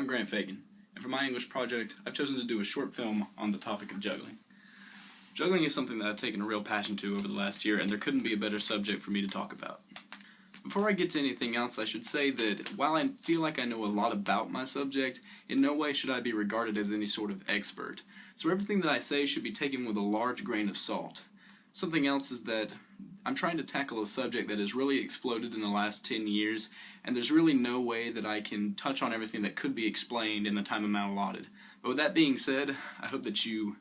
I'm Grant Fagan, and for my English project, I've chosen to do a short film on the topic of juggling. Juggling is something that I've taken a real passion to over the last year, and there couldn't be a better subject for me to talk about. Before I get to anything else, I should say that while I feel like I know a lot about my subject, in no way should I be regarded as any sort of expert. So everything that I say should be taken with a large grain of salt. Something else is that I'm trying to tackle a subject that has really exploded in the last 10 years, and there's really no way that I can touch on everything that could be explained in the time amount allotted. But with that being said, I hope that you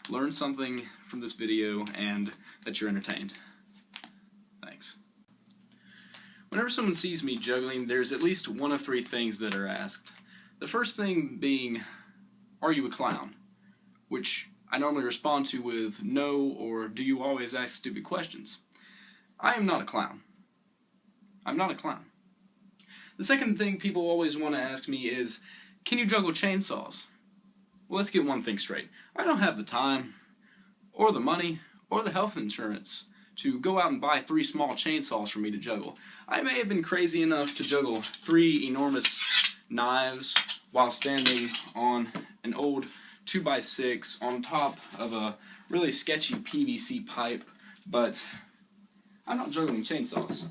learned something from this video and that you're entertained. Thanks. Whenever someone sees me juggling, there's at least one of three things that are asked. The first thing being, are you a clown? Which I normally respond to with no or do you always ask stupid questions? I am not a clown. I'm not a clown. The second thing people always want to ask me is, can you juggle chainsaws? Well, let's get one thing straight. I don't have the time, or the money, or the health insurance to go out and buy 3 small chainsaws for me to juggle. I may have been crazy enough to juggle 3 enormous knives while standing on an old 2x6 on top of a really sketchy PVC pipe, but I'm not juggling chainsaws.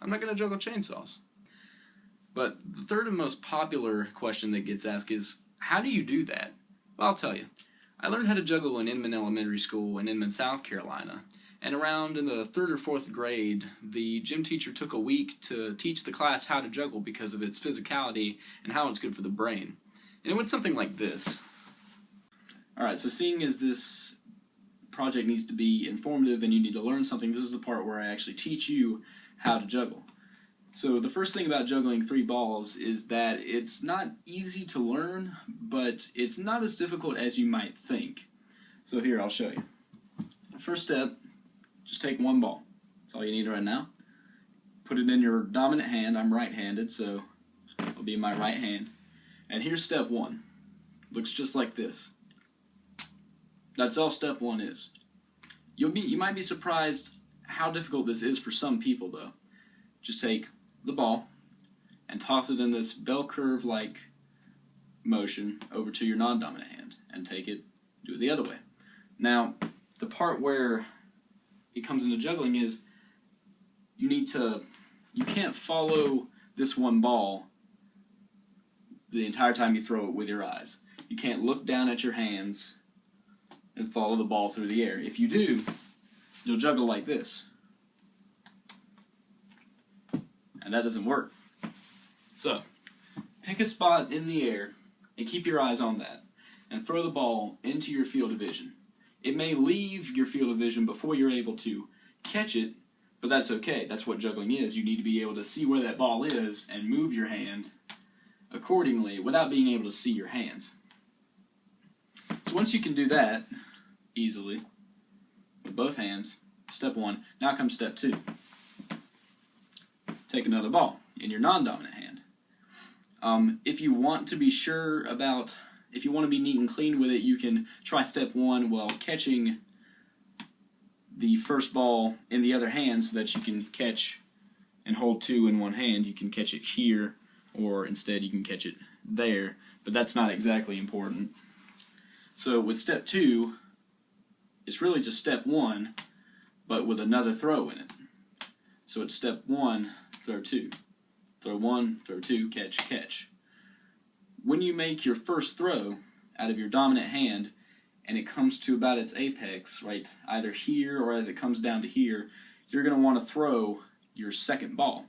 I'm not going to juggle chainsaws. But the third and most popular question that gets asked is, how do you do that? Well, I'll tell you. I learned how to juggle in Inman Elementary School in Inman, South Carolina, and around in the 3rd or 4th grade, the gym teacher took a week to teach the class how to juggle because of its physicality and how it's good for the brain. And it went something like this. Alright, so seeing as this project needs to be informative and you need to learn something, this is the part where I actually teach you how to juggle. So the first thing about juggling 3 balls is that it's not easy to learn, but it's not as difficult as you might think. So here, I'll show you. First step, just take 1 ball. That's all you need right now. Put it in your dominant hand. I'm right-handed, so it'll be my right hand. And here's step 1. Looks just like this. That's all step 1 is. You might be surprised how difficult this is for some people, though. Just take the ball and toss it in this bell curve-like motion over to your non-dominant hand, and take it, do it the other way. Now, the part where it comes into juggling is you can't follow this 1 ball the entire time you throw it with your eyes. You can't look down at your hands and follow the ball through the air. If you do, you'll juggle like this. And that doesn't work. So, pick a spot in the air and keep your eyes on that, and throw the ball into your field of vision. It may leave your field of vision before you're able to catch it, but that's okay. That's what juggling is. You need to be able to see where that ball is and move your hand accordingly without being able to see your hands. So once you can do that easily with both hands, step 1, now comes step 2. Take another ball in your non-dominant hand. If you want to be sure about, if you want to be neat and clean with it, you can try step 1 while catching the first ball in the other hand so that you can catch and hold 2 in one hand. You can catch it here, or instead you can catch it there, but that's not exactly important. So with step 2, it's really just step 1, but with another throw in it. So it's step 1, throw 2. Throw 1, throw 2, catch, catch. When you make your first throw out of your dominant hand, and it comes to about its apex, right, either here or as it comes down to here, you're going to want to throw your second ball.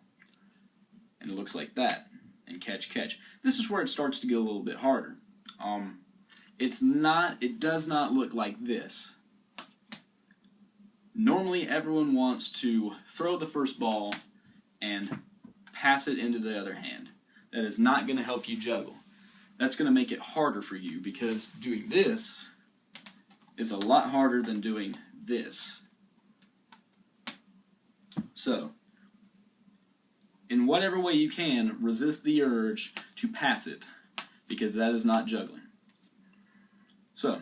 And it looks like that. And catch, catch. This is where it starts to get a little bit harder. It does not look like this. Normally everyone wants to throw the first ball and pass it into the other hand. That is not going to help you juggle. That's going to make it harder for you, because doing this is a lot harder than doing this. So, in whatever way you can, resist the urge to pass it, because that is not juggling. So,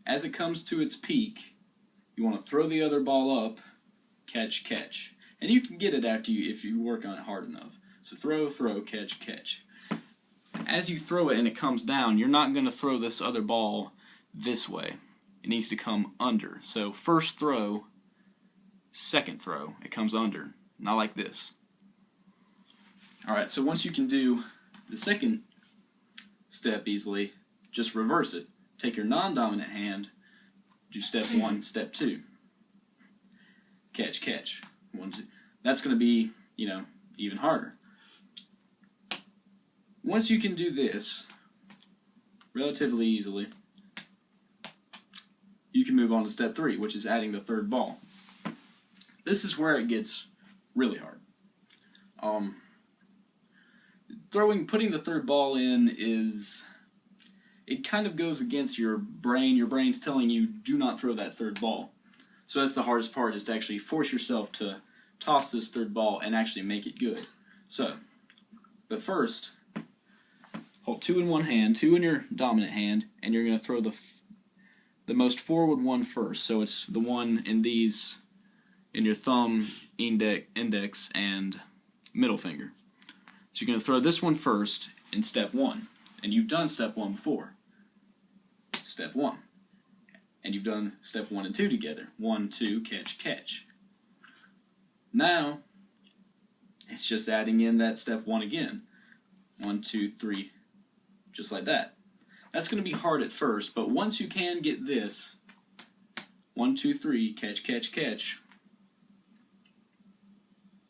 as it comes to its peak, you want to throw the other ball up, catch, catch. And you can get it after if you work on it hard enough. So throw, throw, catch, catch. as you throw it and it comes down, you're not going to throw this other ball this way. It needs to come under. So first throw, second throw, it comes under, not like this. Alright, so once you can do the second step easily, just reverse it. Take your non-dominant hand, do step 1, step 2. Catch, catch. 1, 2. That's going to be, even harder. Once you can do this relatively easily, you can move on to step 3, which is adding the third ball. This is where it gets really hard. Putting the third ball in it kind of goes against your brain. Your brain's telling you, do not throw that third ball. So that's the hardest part, is to actually force yourself to toss this third ball and actually make it good. But first, hold 2 in one hand, 2 in your dominant hand, and you're going to throw the most forward one first. So it's the one in your thumb, index, and middle finger. So you're going to throw this one first in step 1. And you've done step 1 before. Step 1. And you've done step 1 and 2 together. 1, 2, catch, catch. Now, it's just adding in that step 1 again. 1, 2, 3, just like that. That's going to be hard at first, but once you can get this, 1, 2, 3, catch, catch, catch,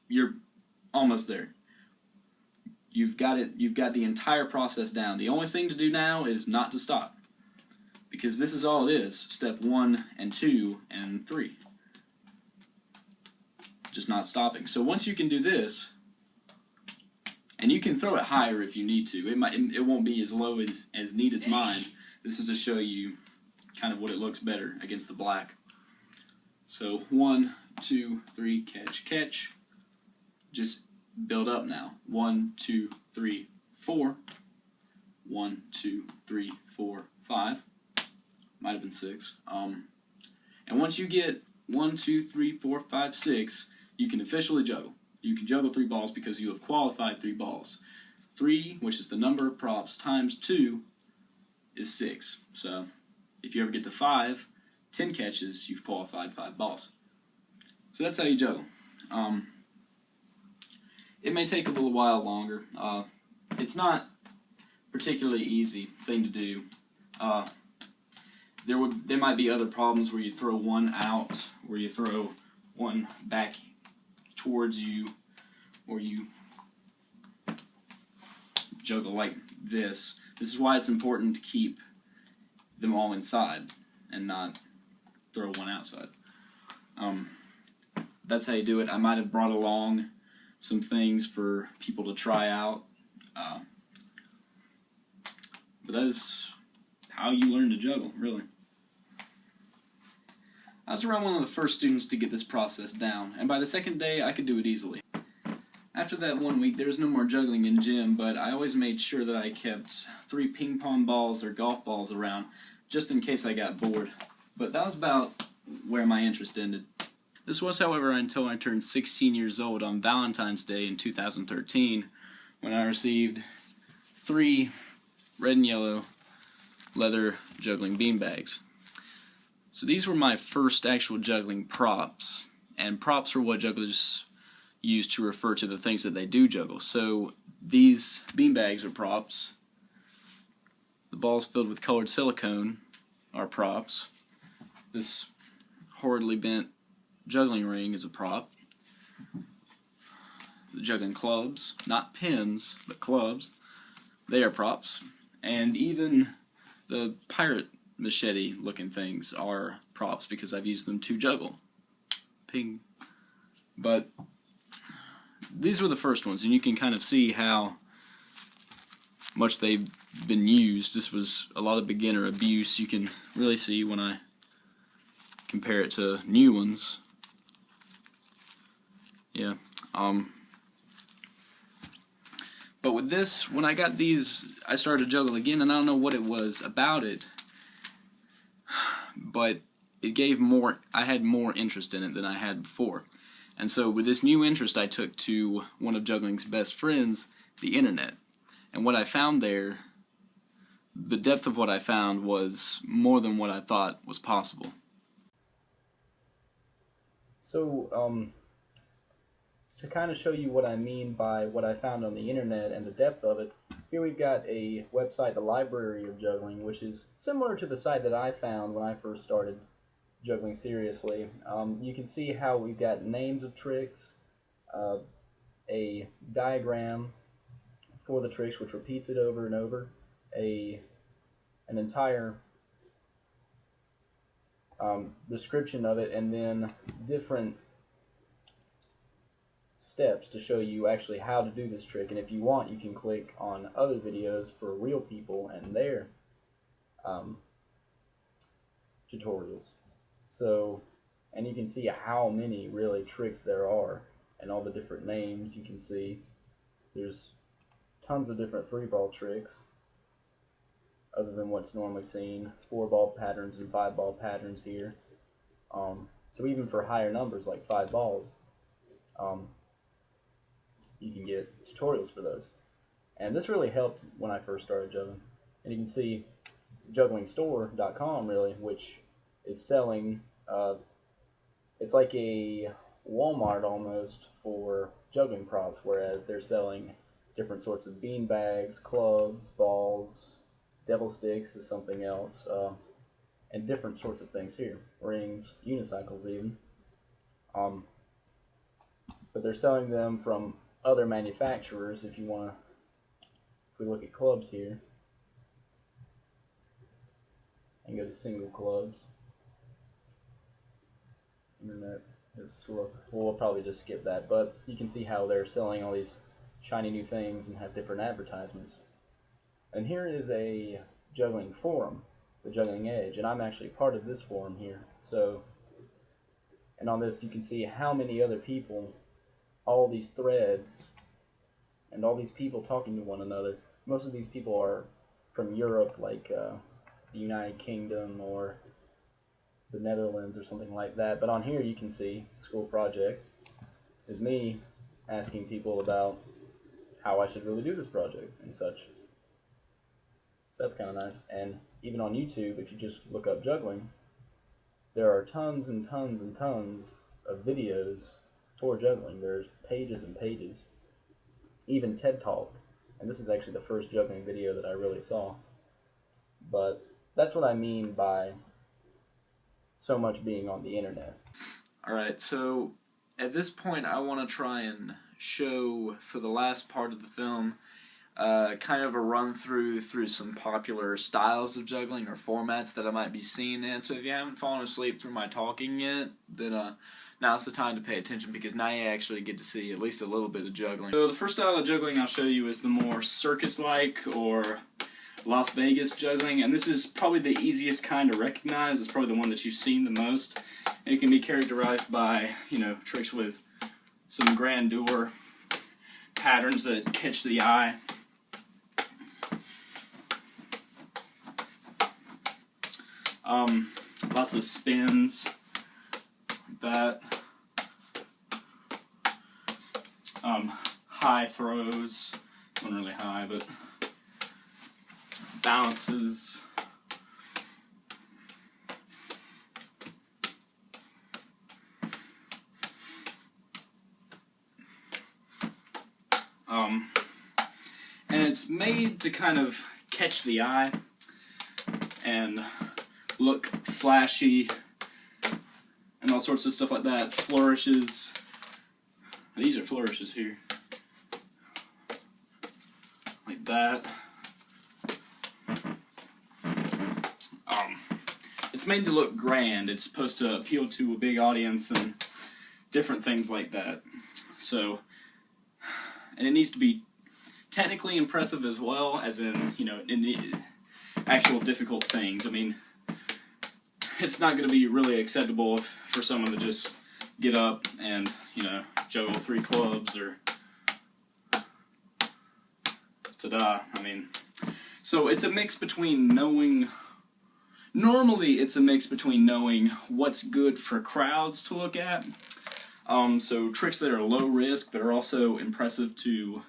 you're almost there. You've got it. You've got the entire process down. The only thing to do now is not to stop, because this is all it is. Step 1 and 2 and 3. Just not stopping. So once you can do this, and you can throw it higher if you need to. It won't be as low as neat as mine. This is to show you kind of what it looks better against the black. So 1, 2, 3, catch, catch. Just build up now. 1, 2, 3, 4. 1, 2, 3, 4, 5. Might have been 6. And once you get 1, 2, 3, 4, 5, 6, you can officially juggle. You can juggle 3 balls because you have qualified 3 balls. 3, which is the number of props, times 2 is 6. So if you ever get to 5, 10 catches, you've qualified 5 balls. So that's how you juggle. It may take a little while longer. It's not particularly easy thing to do. There might be other problems where you throw one out, where you throw one back towards you, or you juggle like this. This is why it's important to keep them all inside and not throw one outside. That's how you do it. I might have brought along some things for people to try out, but that is how you learn to juggle, really. I was around one of the first students to get this process down, and by the second day I could do it easily. After that 1 week, there was no more juggling in gym, but I always made sure that I kept 3 ping pong balls or golf balls around, just in case I got bored. But that was about where my interest ended. This was, however, until I turned 16 years old on Valentine's Day in 2013, when I received 3 red and yellow leather juggling beanbags. So these were my first actual juggling props, and props are what jugglers use to refer to the things that they do juggle. So these beanbags are props. The balls filled with colored silicone are props. This horridly bent juggling ring is a prop. The juggling clubs, not pins, but clubs, they are props. And even the pirate machete looking things are props because I've used them to juggle. Ping. But these were the first ones, and you can kind of see how much they've been used. This was a lot of beginner abuse. You can really see when I compare it to new ones. Yeah. But with this, when I got these, I started to juggle again, and I don't know what it was about it, but it gave more, I had more interest in it than I had before. And so with this new interest, I took to one of juggling's best friends, the internet. And what I found there, the depth of what I found was more than what I thought was possible. So, to kind of show you what I mean by what I found on the internet and the depth of it, here we've got a website, the Library of Juggling, which is similar to the site that I found when I first started juggling seriously. You can see how we've got names of tricks, a diagram for the tricks which repeats it over and over, an entire description of it, and then different steps to show you actually how to do this trick. And if you want, you can click on other videos for real people and their tutorials. So, and you can see how many really tricks there are and all the different names. You can see there's tons of different 3-ball tricks other than what's normally seen. 4-ball patterns and 5-ball patterns here. So even for higher numbers like 5 balls, you can get tutorials for those. And this really helped when I first started juggling. And you can see jugglingstore.com really, which is selling, it's like a Walmart almost for juggling props, whereas they're selling different sorts of bean bags, clubs, balls, devil sticks is something else, and different sorts of things here, rings, unicycles even. But they're selling them from other manufacturers. If we look at clubs here and go to single clubs, internet is slow. We'll probably just skip that, but you can see how they're selling all these shiny new things and have different advertisements. And here is a juggling forum, the Juggling Edge, and I'm actually part of this forum here. So, and on this you can see how many other people, all these threads, and all these people talking to one another. Most of these people are from Europe, like the United Kingdom or the Netherlands or something like that. But on here you can see School Project is me asking people about how I should really do this project and such. So that's kind of nice. And even on YouTube, if you just look up juggling, there are tons and tons and tons of videos for juggling. There's pages and pages. Even TED Talk. And this is actually the first juggling video that I really saw. But that's what I mean by so much being on the internet. Alright, so at this point I want to try and show, for the last part of the film, kind of a run through some popular styles of juggling or formats that I might be seeing in. So if you haven't fallen asleep through my talking yet, then now's the time to pay attention, because now you actually get to see at least a little bit of juggling. So the first style of juggling I'll show you is the more circus-like or Las Vegas juggling, and this is probably the easiest kind to recognize. It's probably the one that you've seen the most, and it can be characterized by, tricks with some grandeur, patterns that catch the eye. Lots of spins, like that. High throws, not really high, but bounces. And it's made to kind of catch the eye and look flashy and all sorts of stuff like that. Flourishes. These are flourishes here. Like that. It's made to look grand. It's supposed to appeal to a big audience and different things like that. So, and it needs to be technically impressive as well, as in, in actual difficult things. I mean, it's not going to be really acceptable for someone to just get up and, juggle 3 clubs or ta-da. I mean, so it's a mix between knowing, normally it's a mix between knowing what's good for crowds to look at, so tricks that are low risk but are also impressive to